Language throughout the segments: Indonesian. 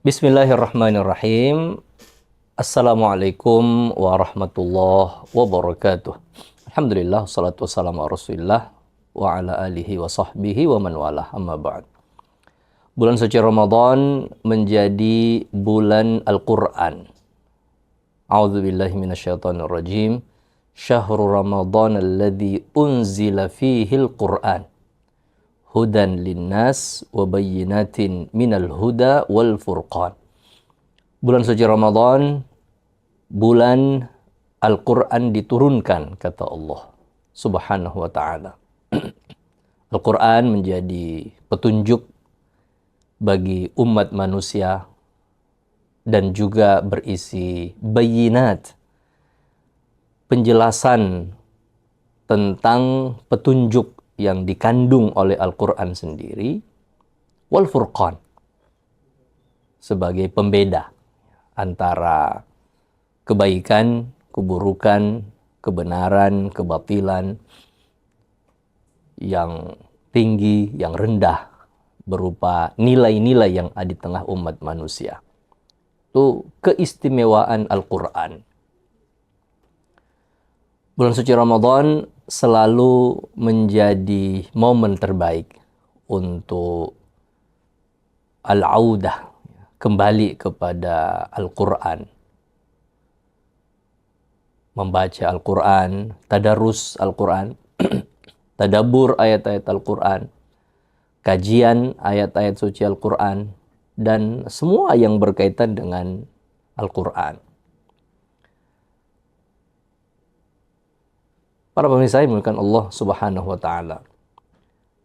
Bismillahirrahmanirrahim. Assalamualaikum warahmatullahi wabarakatuh. Alhamdulillah, wassalatu wassalamu ala Rasulillah wa ala alihi wa sahbihi wa man walah, amma ba'd. Bulan suci Ramadan menjadi bulan Al-Quran. A'udzu billahi minasyaitonir rajim. Syahrul Ramadan alladzi unzila fihil Qur'an. Hudan linnas wa bayyinatin minal huda wal furqan. Bulan suci Ramadan, bulan Al-Quran diturunkan, kata Allah Subhanahu wa ta'ala. Al-Quran menjadi petunjuk bagi umat manusia dan juga berisi bayinat, penjelasan tentang petunjuk yang dikandung oleh Al-Quran sendiri, wal furqan, sebagai pembeda antara kebaikan, keburukan, kebenaran, kebatilan, yang tinggi, yang rendah, berupa nilai-nilai yang ada di tengah umat manusia. Itu keistimewaan Al-Quran. Bulan suci Ramadan selalu menjadi momen terbaik untuk al-audah, kembali kepada Al-Quran. Membaca Al-Quran, tadarus Al-Quran, tadabbur ayat-ayat Al-Quran, kajian ayat-ayat suci Al-Quran, dan semua yang berkaitan dengan Al-Quran. Para pemirsa yang dimuliakan Allah Subhanahu wa ta'ala.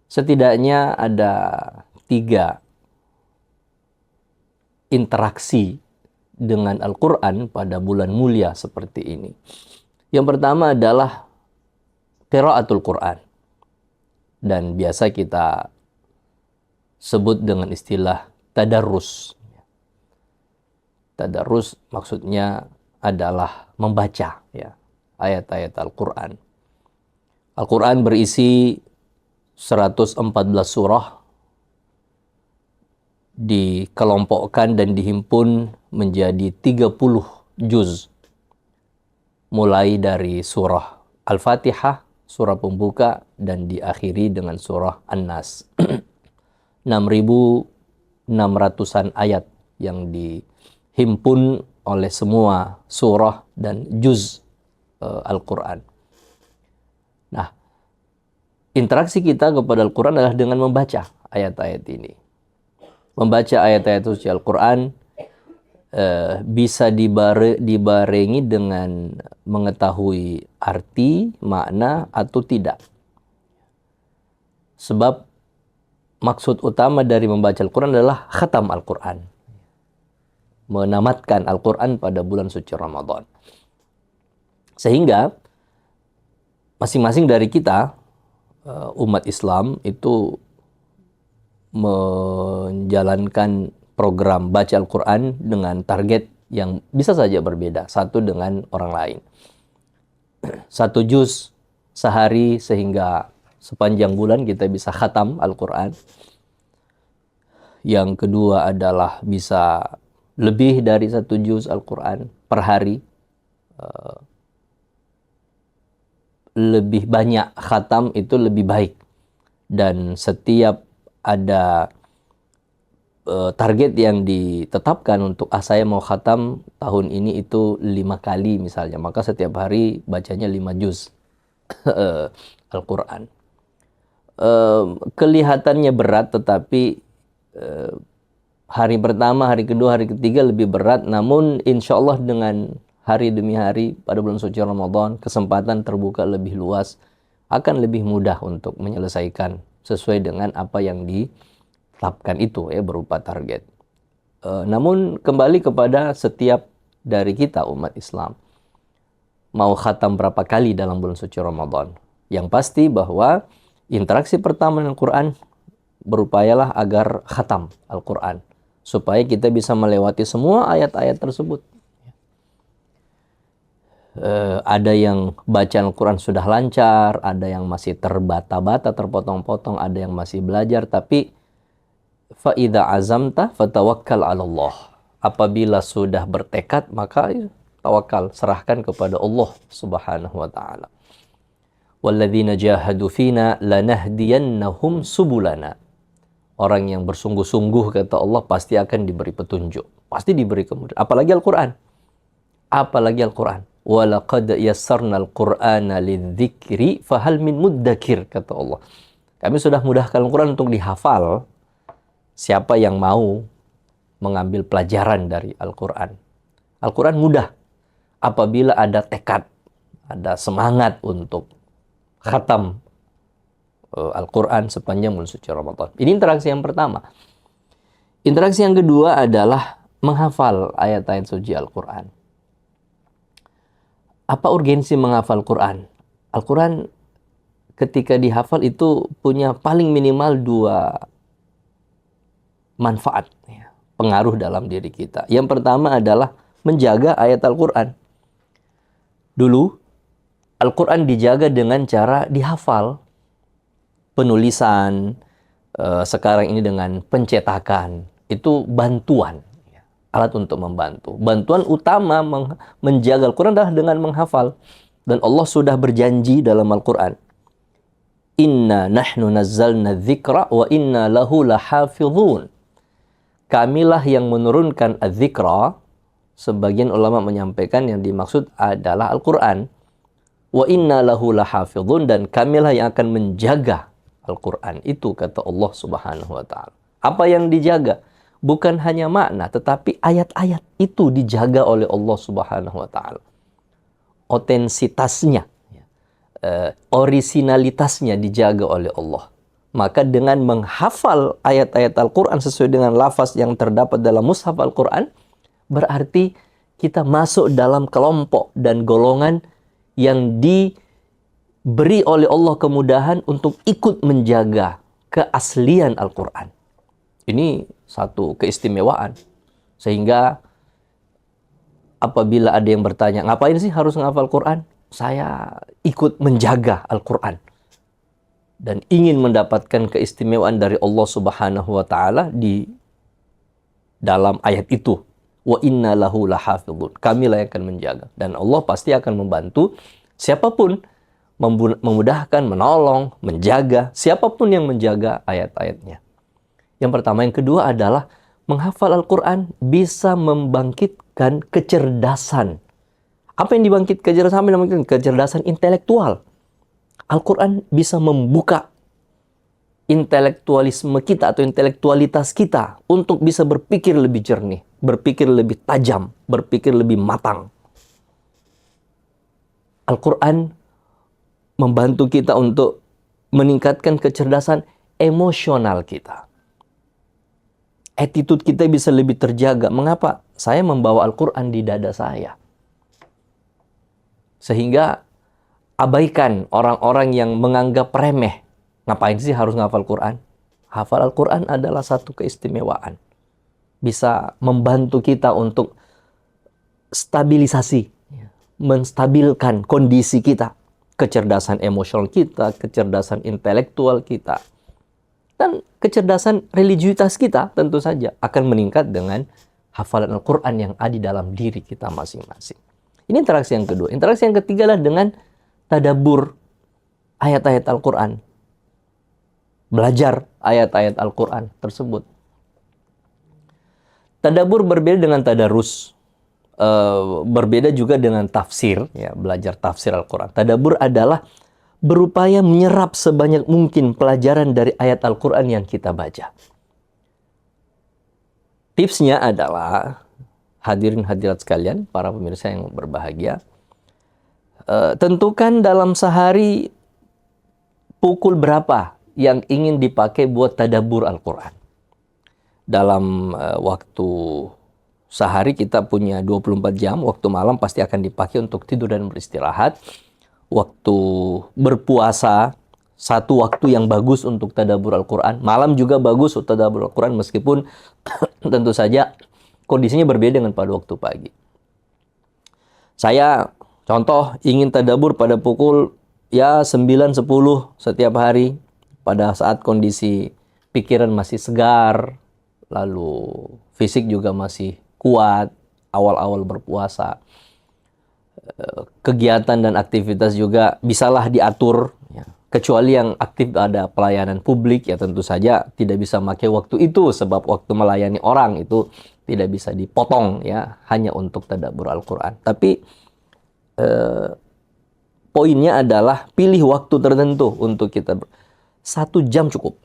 Setidaknya ada 3 interaksi dengan Al-Quran pada bulan mulia seperti ini. Yang pertama adalah qiraatul Quran. Dan biasa kita sebut dengan istilah tadarrus. Tadarrus maksudnya adalah membaca ya, ayat-ayat Al-Quran. Al-Quran berisi 114 surah, dikelompokkan dan dihimpun menjadi 30 juz. Mulai dari surah Al-Fatihah, surah pembuka, dan diakhiri dengan surah An-Nas. 6.600-an ayat yang dihimpun oleh semua surah dan juz Al-Quran. Nah, interaksi kita kepada Al-Quran adalah dengan membaca ayat-ayat ini. Membaca ayat-ayat suci Al-Quran bisa dibarengi dengan mengetahui arti, makna, atau tidak. Sebab maksud utama dari membaca Al-Quran adalah khatam Al-Quran. Menamatkan Al-Quran pada bulan suci Ramadan. Sehingga masing-masing dari kita, umat Islam, itu menjalankan program baca Al-Quran dengan target yang bisa saja berbeda satu dengan orang lain. 1 juz sehari sehingga sepanjang bulan kita bisa khatam Al-Quran. Yang kedua adalah bisa lebih dari 1 juz Al-Quran per hari. Lebih banyak khatam itu lebih baik. Dan setiap ada target yang ditetapkan untuk saya mau khatam tahun ini itu 5 kali misalnya, maka setiap hari bacanya 5 juz Al-Quran. Kelihatannya berat, tetapi hari pertama, hari kedua, hari ketiga lebih berat, namun insya Allah dengan hari demi hari pada bulan suci Ramadan, kesempatan terbuka lebih luas, akan lebih mudah untuk menyelesaikan sesuai dengan apa yang ditetapkan itu ya, berupa target. Namun kembali kepada setiap dari kita umat Islam, mau khatam berapa kali dalam bulan suci Ramadan. Yang pasti bahwa interaksi pertama dengan Al-Quran, berupayalah agar khatam Al-Quran, supaya kita bisa melewati semua ayat-ayat tersebut. Ada yang baca Al-Quran sudah lancar, ada yang masih terbata-bata, terpotong-potong, ada yang masih belajar, tapi Fa idza azamta fatawakkal 'ala Allah. Apabila sudah bertekad, maka tawakal, serahkan kepada Allah Subhanahu wa taala. Walladzina jahadu fina lanahdiyannahum subulana. Orang yang bersungguh-sungguh, kata Allah, pasti akan diberi petunjuk, pasti diberi kemudahan. Apalagi Al-Qur'an. Apalagi Al-Qur'an. Walaqad yassarnal Qur'ana lidzikri fahal min muddakir, kata Allah. Kami sudah mudahkan Al-Qur'an untuk dihafal. Siapa yang mau mengambil pelajaran dari Al-Qur'an? Al-Qur'an mudah apabila ada tekad, ada semangat untuk khatam Al-Quran sepanjang bulan suci Ramadan. Ini interaksi yang pertama. Interaksi yang kedua adalah menghafal ayat-ayat suci Al-Quran. Apa urgensi menghafal Quran? Al-Quran ketika dihafal itu punya paling minimal dua manfaat, pengaruh dalam diri kita. Yang pertama adalah menjaga ayat Al-Quran. Dulu, Al-Quran dijaga dengan cara dihafal. Penulisan, sekarang ini dengan pencetakan. Itu bantuan, alat untuk membantu. Bantuan utama menjaga Al-Quran adalah dengan menghafal. Dan Allah sudah berjanji dalam Al-Quran. Inna nahnu nazzalna dzikra wa inna lahu lahafidhun. Kamilah yang menurunkan az-zikra. Sebagian ulama menyampaikan yang dimaksud adalah Al-Quran. Wa inna lahu lahafidhun, dan kamilah yang akan menjaga Al-Quran itu, kata Allah Subhanahu wa taala. Apa yang dijaga? Bukan hanya makna, tetapi ayat-ayat itu dijaga oleh Allah Subhanahu wa taala. Otensitasnya, orisinalitasnya dijaga oleh Allah. Maka dengan menghafal ayat-ayat Al-Quran sesuai dengan lafaz yang terdapat dalam mushaf Al-Quran, berarti kita masuk dalam kelompok dan golongan yang diberi oleh Allah kemudahan untuk ikut menjaga keaslian Al-Quran. Ini satu keistimewaan. Sehingga apabila ada yang bertanya, ngapain sih harus menghafal Quran? Saya ikut menjaga Al-Quran. Dan ingin mendapatkan keistimewaan dari Allah Subhanahu wa taala di dalam ayat itu. Wa inna lahu lahafidhun. Kamilah yang akan menjaga. Dan Allah pasti akan membantu siapapun, memudahkan, menolong, menjaga siapapun yang menjaga ayat-ayatnya. Yang pertama. Yang kedua adalah menghafal Al-Quran bisa membangkitkan kecerdasan. Apa yang dibangkitkan kecerdasan? Kecerdasan intelektual. Al-Quran bisa membuka intelektualisme kita atau intelektualitas kita untuk bisa berpikir lebih jernih, berpikir lebih tajam, berpikir lebih matang. Al-Quran membantu kita untuk meningkatkan kecerdasan emosional kita. Attitude kita bisa lebih terjaga. Mengapa? Saya membawa Al-Quran di dada saya. Sehingga abaikan orang-orang yang menganggap remeh. Ngapain sih harus ngafal Quran? Hafal Al-Quran adalah satu keistimewaan. Bisa membantu kita untuk stabilisasi, menstabilkan kondisi kita, kecerdasan emosional kita, kecerdasan intelektual kita, dan kecerdasan religiusitas kita tentu saja akan meningkat dengan hafalan Al-Quran yang ada di dalam diri kita masing-masing. Ini interaksi yang kedua. Interaksi yang ketiga adalah dengan tadabbur ayat-ayat Al-Quran. Belajar ayat-ayat Al-Quran tersebut. Tadabbur berbeda dengan tadarus. Berbeda juga dengan tafsir. Ya, belajar tafsir Al-Quran. Tadabbur adalah berupaya menyerap sebanyak mungkin pelajaran dari ayat Al-Quran yang kita baca. Tipsnya adalah, hadirin hadirat sekalian, para pemirsa yang berbahagia, tentukan dalam sehari pukul berapa yang ingin dipakai buat tadabbur Al-Quran. Dalam waktu sehari kita punya 24 jam, waktu malam pasti akan dipakai untuk tidur dan beristirahat. Waktu berpuasa, satu waktu yang bagus untuk tadabbur Al-Quran. Malam juga bagus untuk tadabbur Al-Quran, meskipun tentu saja kondisinya berbeda dengan pada waktu pagi. Saya contoh ingin tadabbur pada pukul 9-10 setiap hari, pada saat kondisi pikiran masih segar, lalu fisik juga masih kuat, awal-awal berpuasa. Kegiatan dan aktivitas juga bisalah diatur, ya. Kecuali yang aktif ada pelayanan publik, ya tentu saja tidak bisa pakai waktu itu, sebab waktu melayani orang itu tidak bisa dipotong, ya, hanya untuk tadabbur Al-Quran. Tapi poinnya adalah pilih waktu tertentu untuk kita. 1 jam cukup.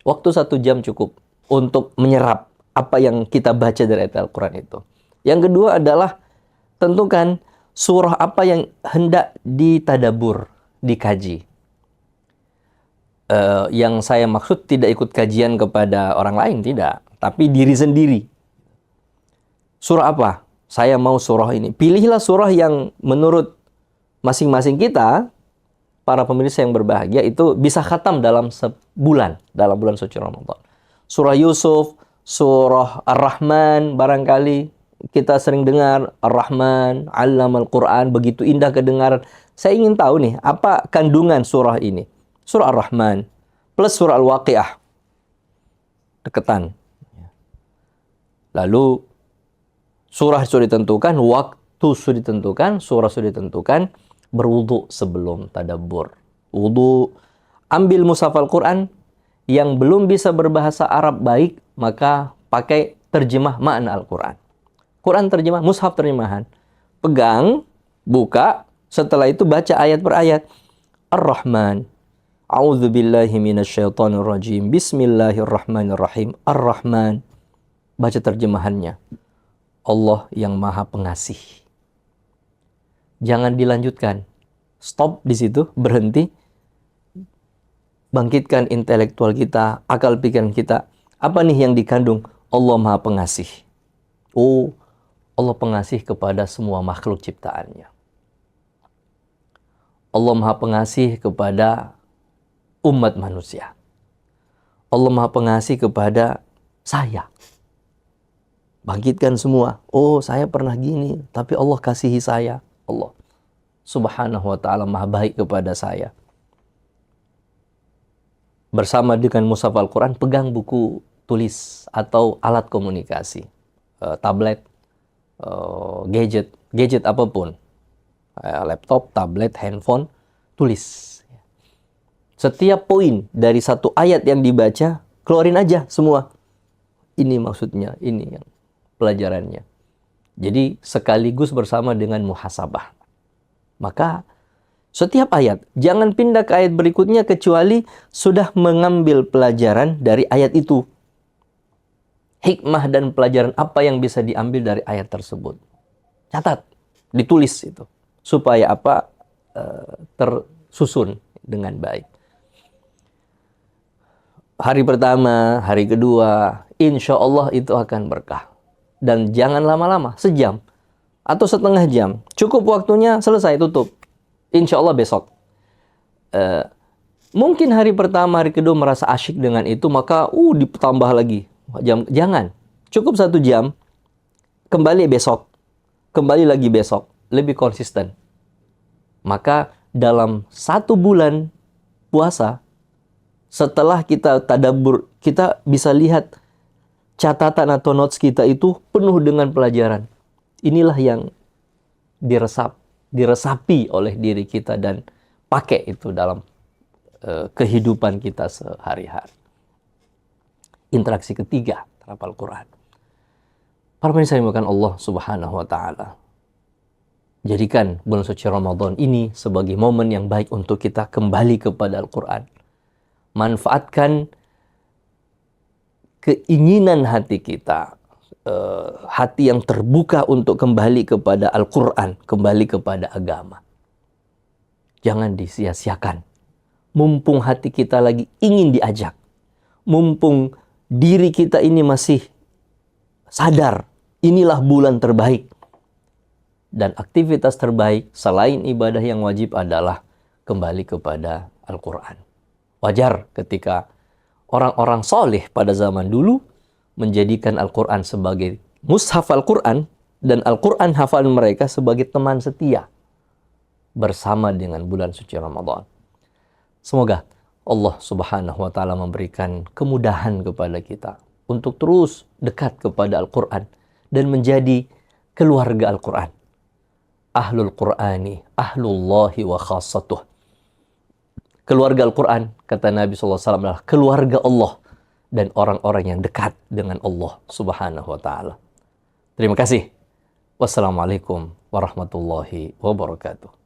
Waktu 1 jam cukup untuk menyerap apa yang kita baca dari ayat Al-Quran itu. Yang kedua adalah tentukan surah apa yang hendak ditadabur, dikaji. Yang saya maksud tidak ikut kajian kepada orang lain, tidak. Tapi diri sendiri. Surah apa? Saya mau surah ini. Pilihlah surah yang menurut masing-masing kita, para pemirsa yang berbahagia, itu bisa khatam dalam sebulan, dalam bulan suci Ramadan. Surah Yusuf, surah Ar-Rahman, barangkali kita sering dengar Ar-Rahman, Allamal Quran, begitu indah kedengaran. Saya ingin tahu nih, apa kandungan surah ini? Surah Ar-Rahman plus surah Al-Waqi'ah. Deketan. Lalu surah sudah ditentukan, waktu sudah ditentukan, surah sudah ditentukan, berwudu sebelum tadabbur. Wudu, ambil mushaf Al-Quran, yang belum bisa berbahasa Arab baik, maka pakai terjemah makna Al-Quran. Quran terjemah, mushaf terjemahan. Pegang, buka, setelah itu baca ayat per ayat. Ar-Rahman. A'udzubillahi minasyaitonirrajim. Bismillahirrahmanirrahim. Ar-Rahman. Baca terjemahannya. Allah yang Maha Pengasih. Jangan dilanjutkan. Stop di situ, berhenti. Bangkitkan intelektual kita, akal pikiran kita. Apa nih yang dikandung? Allah Maha Pengasih. Oh, Allah pengasih kepada semua makhluk ciptaannya. Allah Maha Pengasih kepada umat manusia. Allah Maha Pengasih kepada saya. Bangkitkan semua. Oh, saya pernah gini, tapi Allah kasihi saya. Allah Subhanahu wa ta'ala Maha baik kepada saya. Bersama dengan mushaf Al-Quran, pegang buku tulis atau alat komunikasi. Tablet, gadget apapun. Laptop, tablet, handphone, tulis. Setiap poin dari satu ayat yang dibaca, keluarin aja semua. Ini maksudnya, ini yang pelajarannya. Jadi sekaligus bersama dengan muhasabah. Maka setiap ayat, jangan pindah ke ayat berikutnya kecuali sudah mengambil pelajaran dari ayat itu. Hikmah dan pelajaran apa yang bisa diambil dari ayat tersebut. Catat, ditulis itu. Supaya apa? Tersusun dengan baik. Hari pertama, hari kedua, insya Allah itu akan berkah. Dan jangan lama-lama, sejam atau setengah jam. Cukup waktunya, selesai, tutup. Insya Allah besok. Mungkin hari pertama, hari kedua merasa asyik dengan itu, maka ditambah lagi. Jangan. Cukup 1 jam, kembali besok. Kembali lagi besok. Lebih konsisten. Maka dalam 1 bulan puasa, setelah kita tadabbur, kita bisa lihat catatan atau notes kita itu penuh dengan pelajaran. Inilah yang diresapi oleh diri kita dan pakai itu dalam kehidupan kita sehari-hari. Interaksi ketiga terhadap Al-Quran. Para pemirsa yang dimuliakan Allah Subhanahu wa ta'ala. Jadikan bulan suci Ramadan ini sebagai momen yang baik untuk kita kembali kepada Al-Quran. Manfaatkan keinginan hati kita, hati yang terbuka untuk kembali kepada Al-Quran, kembali kepada agama. Jangan disia-siakan. Mumpung hati kita lagi ingin diajak, mumpung diri kita ini masih sadar, inilah bulan terbaik. Dan aktivitas terbaik selain ibadah yang wajib adalah kembali kepada Al-Quran. Wajar ketika orang-orang soleh pada zaman dulu menjadikan Al-Quran sebagai mushaf Al-Quran dan Al-Quran hafalan mereka sebagai teman setia bersama dengan bulan suci Ramadan. Semoga Allah Subhanahu wa taala memberikan kemudahan kepada kita untuk terus dekat kepada Al-Qur'an dan menjadi keluarga Al-Qur'an. Ahlul Qur'ani, ahlullahi wa khassatuh. Keluarga Al-Qur'an, kata Nabi SAW, adalah keluarga Allah dan orang-orang yang dekat dengan Allah Subhanahu wa taala. Terima kasih. Wassalamualaikum warahmatullahi wabarakatuh.